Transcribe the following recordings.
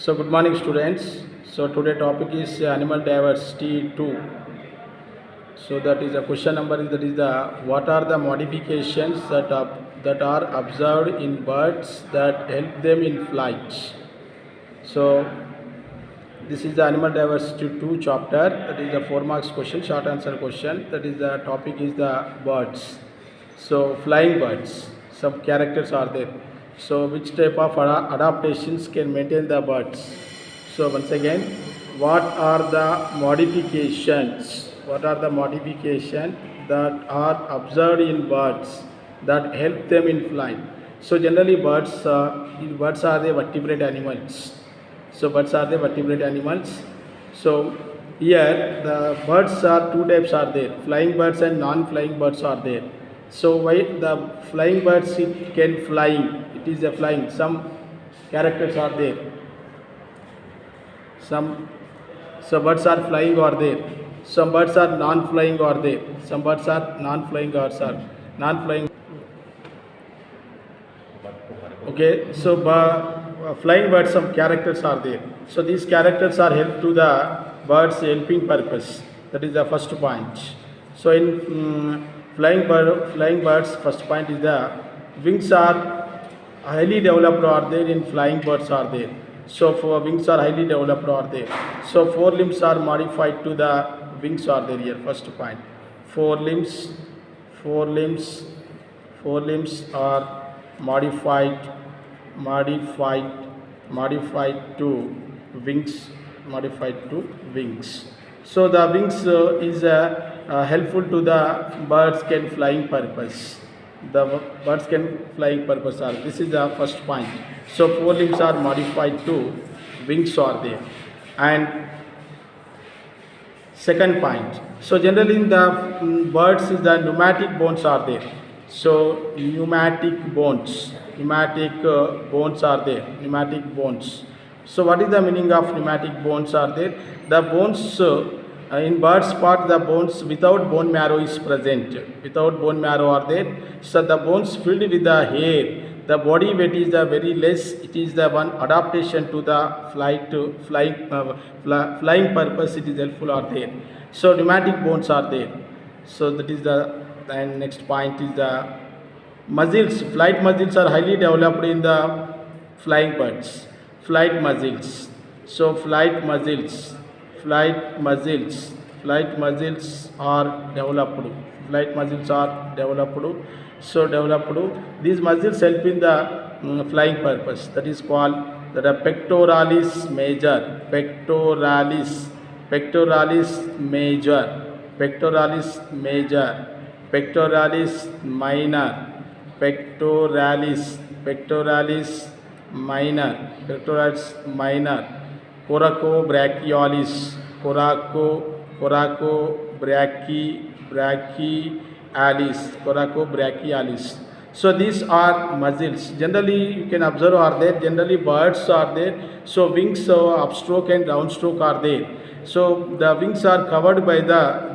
So good morning students. So today topic is animal diversity 2. So that is a question number is that is the what are the modifications that are observed in birds that help them in flight. So this is the animal diversity 2 chapter. That is the 4 marks question, short answer question. That is the topic is the birds. So flying birds, some characters are there. So which type of adaptations can maintain the birds? So once again, what are the modifications? What are the modifications that are observed in birds that help them in flight? So generally birds are the vertebrate animals. So birds are the vertebrate animals. So here the birds are two types are there. Flying birds and non-flying birds are there. So why the flying birds it can flying? It is a flying. Some characters are there. So birds are flying or there. Some birds are non-flying or there. Some birds are non-flying or are non-flying. Okay, so flying birds, some characters are there. So these characters are help to the birds helping purpose. That is the first point. So in flying birds, first point is the wings are highly developed are there in flying birds are there. So for wings are highly developed are there. So four limbs are modified to the wings are there here. First point, four limbs are modified to wings. So the wings is helpful to the birds can flying purpose. The birds can flying purpose are. This is the first point. So four limbs are modified to wings are there. And second point. So generally in the birds is the pneumatic bones are there. So pneumatic bones are there. Pneumatic bones. So what is the meaning of pneumatic bones are there? The bones in birds part the bones without bone marrow is present. Without bone marrow are there. So the bones filled with the hair. The body weight is the very less. It is the one adaptation to the flying purpose. It is helpful are there. So pneumatic bones are there. So that is the and next point is the muscles. Flight muscles are highly developed in the flying birds. Flight muscles. So flight muscles are developed. So developed. These muscles help in the flying purpose. That is called the pectoralis major, pectoralis major, pectoralis minor, pectoralis minor, coracobrachialis, coracobrachialis. So these are muscles. Generally you can observe are there. Generally birds are there. So wings upstroke and downstroke are there. So the wings are covered by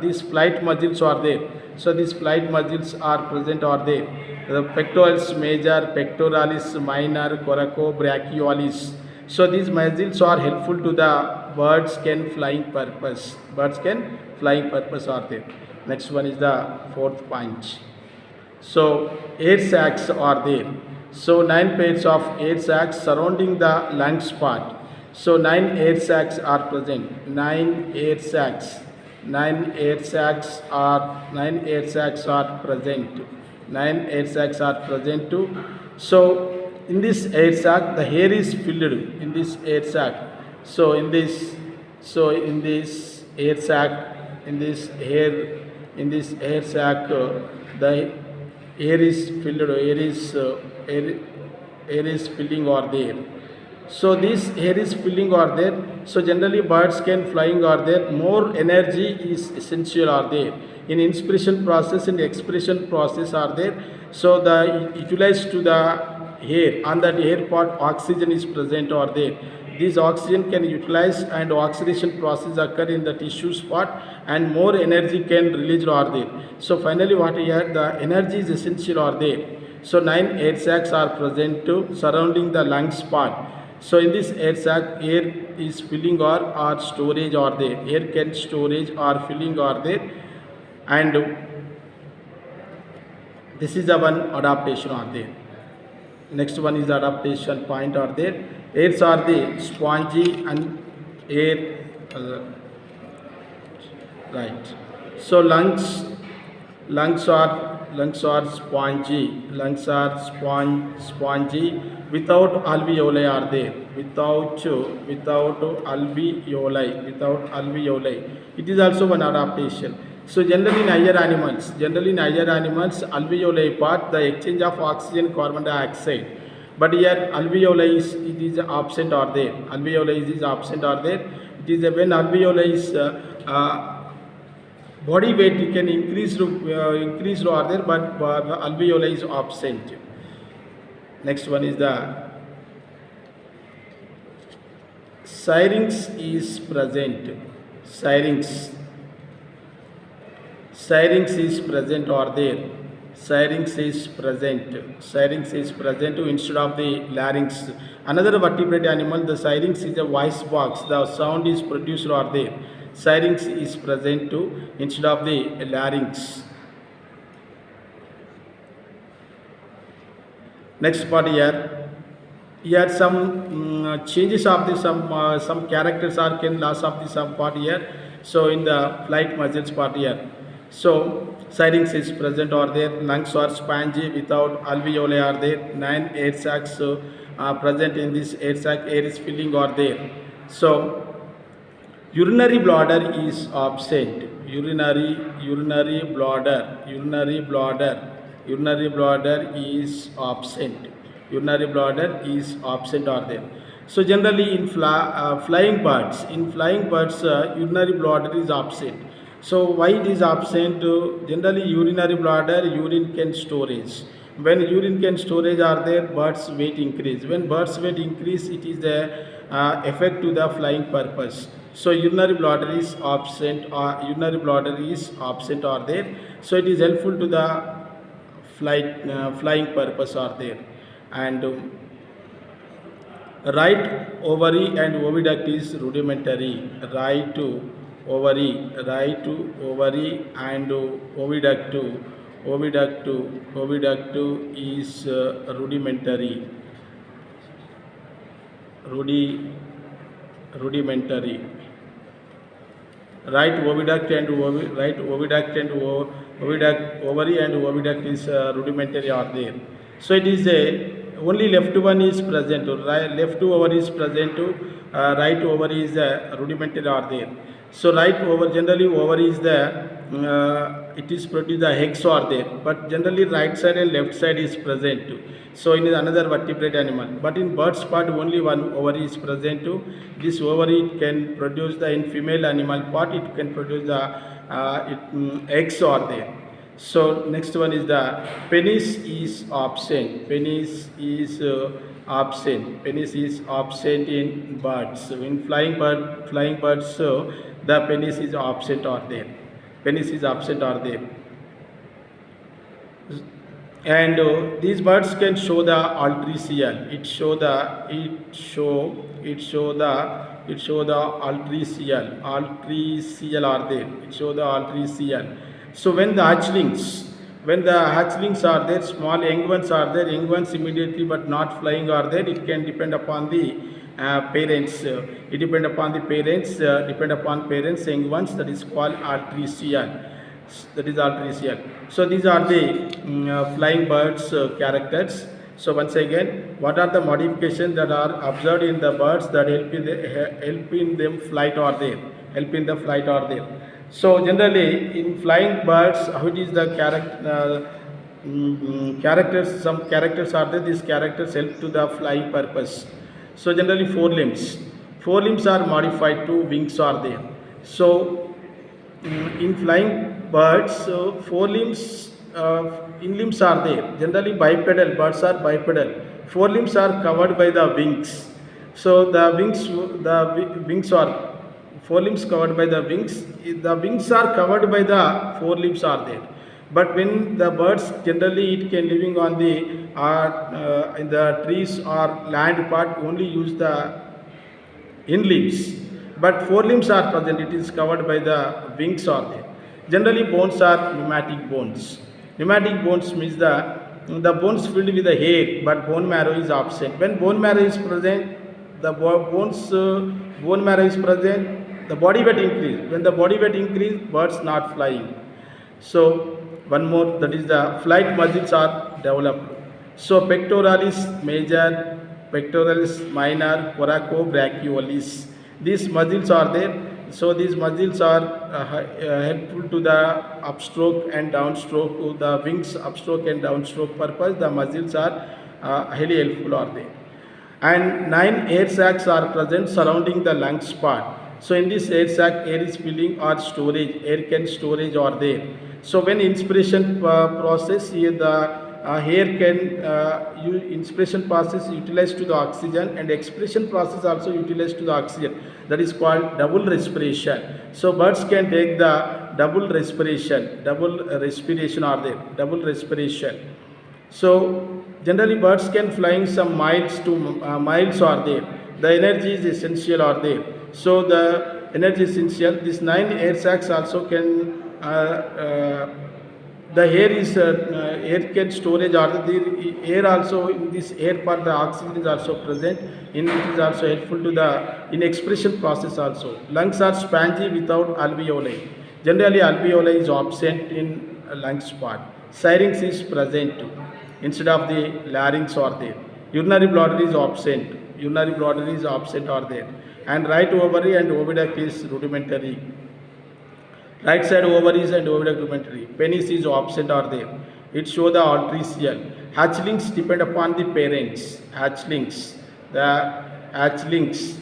these flight muscles are there. So these flight muscles are present are there. The pectoralis major, pectoralis minor, coracobrachialis. So these muscles are helpful to the birds can flying purpose. Birds can flying purpose are there. Next one is the fourth point. So air sacs are there. So 9 pairs of air sacs surrounding the lungs part. So 9 air sacs are present. 9 air sacs are present too. So in this air sac the hair is filled in this air sac. So in this air sac the air is filling or there. So this air is filling or there. So generally birds can flying or there. More energy is essential are there. In inspiration process and expiration process are there. So the utilized to the air on that air part oxygen is present or there. This oxygen can utilize and oxidation process occur in the tissue spot and more energy can release or there. So finally what here the energy is essential or there. So 9 air sacs are present to surrounding the lungs part. So in this air sac, air is filling or storage are there. Air can storage or filling are there, and this is the one adaptation are there. Next one is the adaptation point are there. Airs are the spongy and air, right. So lungs are spongy. Lungs are spongy without alveoli are there. Without alveoli. It is also one adaptation. So generally in higher animals, alveoli part the exchange of oxygen carbon dioxide. But here alveoli is absent or there. Alveoli is absent or there. It is when alveoli is body weight you can increase or there, but alveoli is absent. Next one is the syrinx is present. Syrinx is present or there. Syrinx is present instead of the larynx. Another vertebrate animal, the syrinx is a voice box. The sound is produced or there. Syrinx is present instead of the larynx. Next part here. Here some changes of the some characters are can loss of the some part here. So in the flight muscles part here. So syrinx is present or there. Lungs are spongy without alveoli are there. 9 air sacs are present in this air sac. Air is filling or there. So urinary bladder is absent. Urinary bladder is absent. Urinary bladder is absent or there. So generally in flying birds, urinary bladder is absent. So why it is absent? Generally urinary bladder, urine can storage. When urine can storage are there, birds weight increase. When birds weight increase, it is the effect to the flying purpose. So urinary bladder is absent or there. So it is helpful to the flying purpose are there. And right ovary and oviduct is rudimentary. Right ovary and oviduct is rudimentary. Right oviduct and ovary and oviduct is rudimentary are there. So it is only left one is present. Left ovary is present. Right ovary is rudimentary are there. So right over generally ovary is there. It is produced the eggs are there, but generally right side and left side is present. So in another vertebrate animal, but in birds part only one ovary is present. This ovary can produce the in female animal part it can produce the eggs are there. So next one is the penis is absent. Penis is absent in birds. In flying birds, so the penis is absent or there. And these birds can show the altricial. It show the altricial are there. It show the altricial. So when the hatchlings are there, small young ones are there, young ones immediately but not flying are there, it can depend upon the parents. It depend upon parents, young ones, that is called altricial. So these are the flying birds characters. So once again, what are the modifications that are observed in the birds that help in them flight or there? So generally in flying birds, how it is the characters? Some characters are there. These characters help to the flying purpose. So generally four limbs are modified to wings are there. So in flying birds, four limbs in limbs are there. Generally bipedal, birds are bipedal. Four limbs are covered by the wings. So the wings are four limbs covered by the wings. The wings are covered by the four limbs are there. But when the birds generally it can living on the in the trees or land part only use the in limbs, but forelimbs are present. It is covered by the wings are there. Generally, bones are pneumatic bones. Pneumatic bones means the bones filled with the hair, but bone marrow is absent. When bone marrow is present, the bone marrow is present, the body weight increase. When the body weight increase, birds not flying. So one more, that is the flight muscles are developed. So pectoralis major, pectoralis minor, coracobrachiolis. These muscles are there. So these muscles are helpful to the upstroke and downstroke, to the wings upstroke and downstroke purpose. The muscles are highly helpful are there. And 9 air sacs are present surrounding the lungs part. So in this air sac, air is filling or storage, air can storage are there. So when inspiration process, here the air can inspiration process utilized to the oxygen, and expiration process also utilized to the oxygen. That is called double respiration. So birds can take the double respiration are there, double respiration. So generally birds can flying some miles to miles are there. The energy is essential are there. So the energy is essential. These 9 air sacs also can the air can storage or the air also in this air part, the oxygen is also present. In it is also helpful to the in expression process also. Lungs are spongy without alveoli. Generally alveoli is absent in lungs part. Syrinx is present too. Instead of the larynx are there. Urinary bladder is absent. Urinary bladder is absent are there. And right ovary and oviduct is rudimentary. Right side ovaries and oviduct rudimentary. Penis is absent are there. It shows the altricial. Hatchlings depend upon the parents. Hatchlings. The hatchlings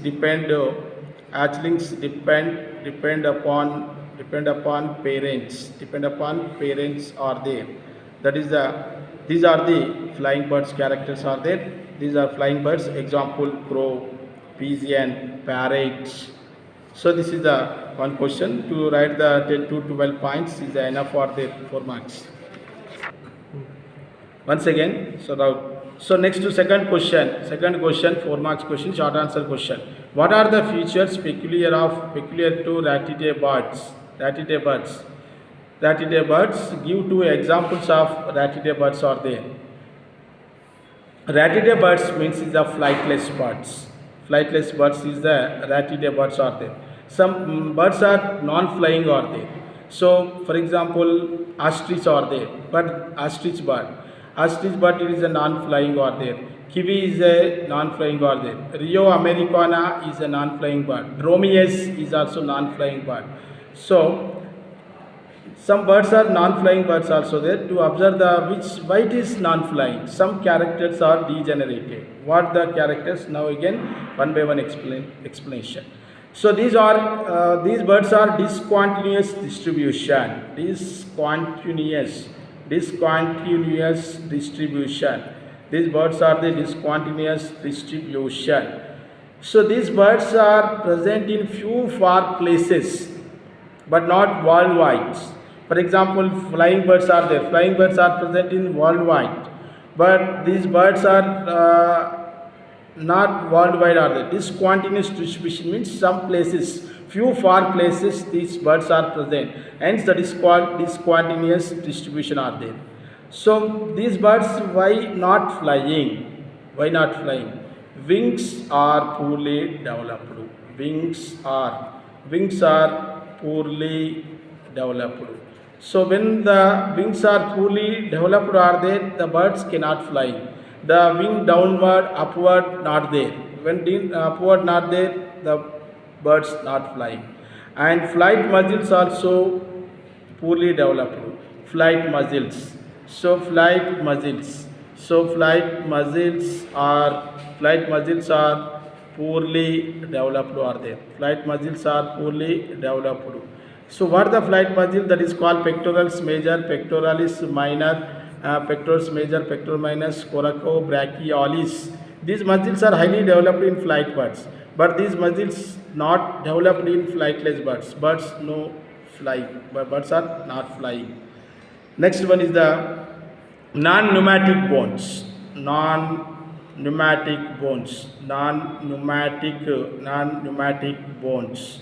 depend upon parents. Depend upon parents are there. That is these are the flying birds characters are there. These are flying birds. Example: crow, pigeon, parrot. So this is the one question. To write the 10 to 12 points is enough for the 4 marks. Once again, so next to second question, 4 marks question, short answer question. What are the features peculiar to Ratidae birds? Ratidae birds, give 2 examples of Ratidae birds are there. Ratidae birds means is the flightless birds. Flightless birds is the Ratidae birds are there. Some birds are non-flying are there. So for example, ostrich are there, but ostrich bird it is a non-flying are there. Kiwi is a non-flying are there. Rio americana is a non-flying bird. Dromeus is also non-flying bird. So some birds are non-flying birds also there. To observe why it is non-flying. Some characters are degenerated. What the characters? Now again one by one explanation. So these birds are discontinuous distribution. Discontinuous distribution. These birds are the discontinuous distribution. So these birds are present in few far places, but not worldwide. For example, flying birds are there. Flying birds are present in worldwide, but these birds are not worldwide are there. Discontinuous distribution means some places, few far places these birds are present. Hence that is called discontinuous distribution are there. So these birds, why not flying? Wings are poorly developed. Wings are poorly developed. So when the wings are poorly developed are there, the birds cannot fly. The wing downward, upward not there. When upward not there, the birds not flying. And flight muscles also poorly developed. Flight muscles are poorly developed are there. Flight muscles are poorly developed. So what are the flight muscles? That is called pectoralis major, pectoralis minor, pectoralis major, pectoralis minor, coracobrachiolis. These muscles are highly developed in flight birds, but these muscles not developed in flightless birds. Birds no fly, but birds are not flying. Next one is the Non-pneumatic bones, non-pneumatic bones, non-pneumatic bones.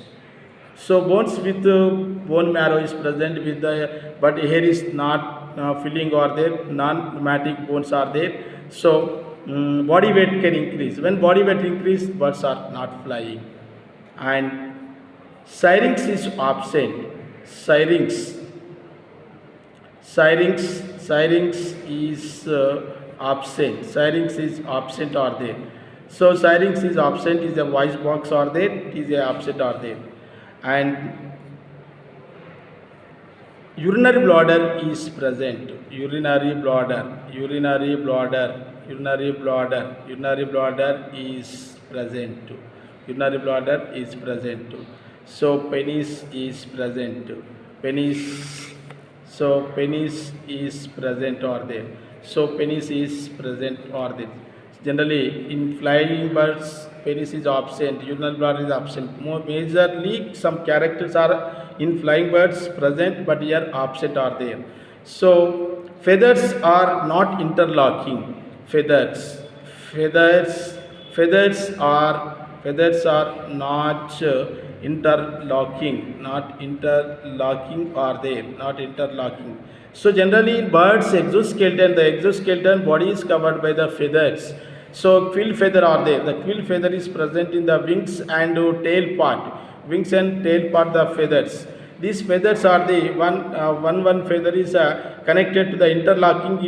So bones with bone marrow is present with the, but hair is not filling or there. Non-pneumatic bones are there. So body weight can increase. When body weight increase, birds are not flying. And syrinx is absent. Syrinx syrinx syrinx is absent. Syrinx is absent or there. So syrinx is absent is a voice box or there, it is a absent or there. And urinary bladder is present. Urinary bladder is present. Urinary bladder is present. So penis is present. Penis So penis is present or there. So penis is present or there. Generally in flying birds, penis is absent, urinary bladder is absent. More majorly some characters are in flying birds present, but here absent are there. So feathers are not interlocking. Feathers are not interlocking are there, not interlocking. So generally in birds exoskeleton, the exoskeleton body is covered by the feathers. So quill feather are there. The quill feather is present in the wings and tail part. Wings and tail part the feathers. These feathers are the one feather is connected to the interlocking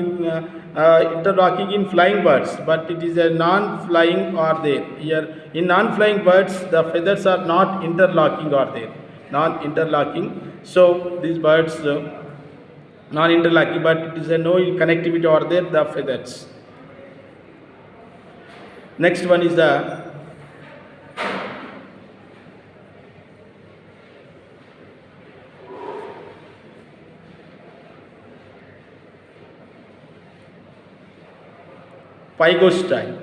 in flying birds, but it is a non-flying or there. Here in non-flying birds, the feathers are not interlocking or there, non-interlocking. So these birds non-interlocking, but it is a no connectivity or there, the feathers. Next one is the pygostyle.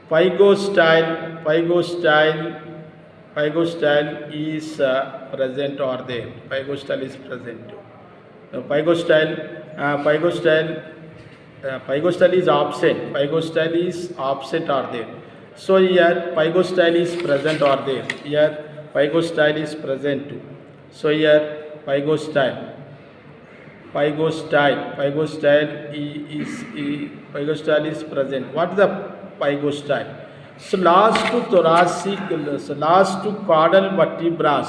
Pygostyle is present or there. Pygostyle is present. Pygostyle is absent. Pygostyle is absent or there. So here pygostyle is present or there. Here pygostyle is present. So here pygostyle is present. What is the pygostyle? So last to thoracic, so last to caudal vertebrae.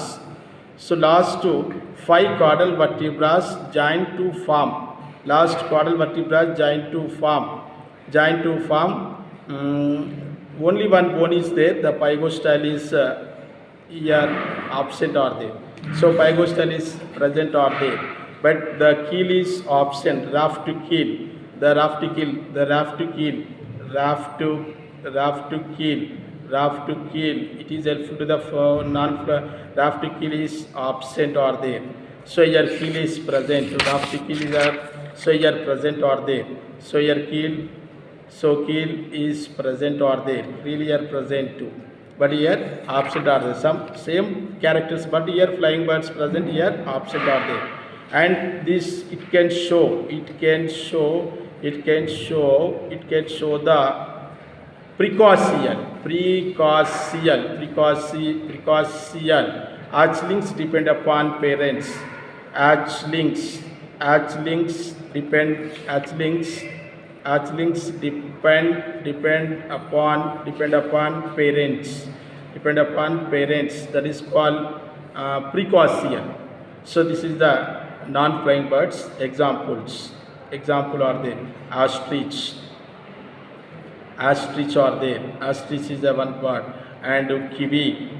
So last to 5 caudal vertebrae joined to form. Last caudal vertebrae joined to form. Only one bone is there. The pygostyle is here absent or there. So pygostyle is present or there. But the keel is absent. Raft keel. It is helpful to the raft keel is absent or there. So your keel is present. Raft keel is so here present or there. So your keel. So keel is present or there. Keel here present too. But here absent are there. Some same characters, but here flying birds present, here absent are there. And this it can show the precocial hatchlings depend upon parents. Hatchlings depend upon parents. That is called precocial. So this is the non-flying birds. Example are there. Ostrich are there. Ostrich is the one bird. And kiwi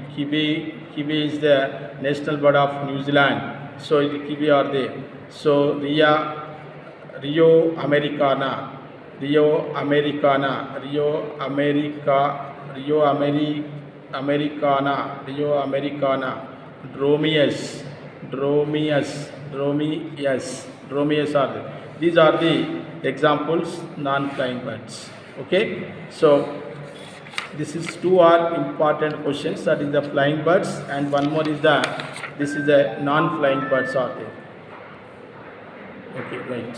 is the national bird of New Zealand. So kiwi are there. So Rio Americana, Dromeus are there. These are the examples non-flying birds. Okay, so this is two are important questions. That is the flying birds, and one more is this is the non-flying birds are there. Okay, right.